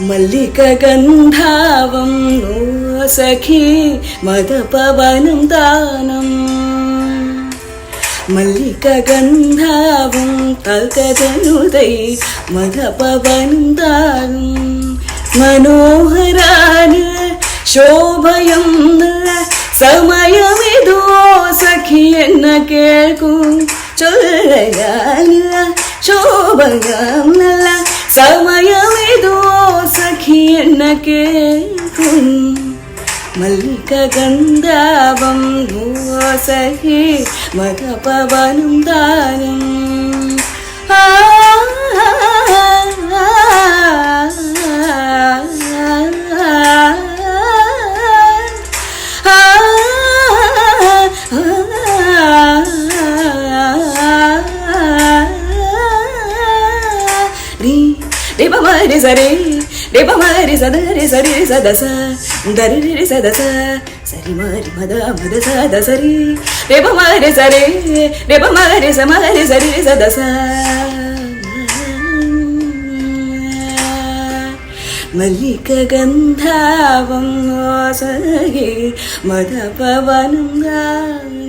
മല്ലികഗന്ധാവം ഓ സഖി മദപവനം ദാനം മല്ലികഗന്ധാവം തൽകതനുദൈ മദപവനം ദാനം മനോഹരാന ശോഭയം സമയമിതോ സഖി എന്ന കേൾക്കും ചൊല്ലയാന ശോഭയം നല്ല സമയമിതോ സഖി എന്ന കേൾക്കും മല്ലികഗന്ധാവം ഓ സഖി മദപവനം ദാനം रे ब म रे स रे रे ब म रे स द रे स रे स द स द रे रे स द स स रे म रे म द स द स रे रे ब म रे स रे रे ब म रे स रे स द स മല്ലികഗന്ധാവം ഓ സഖി മദപവനം ദാനം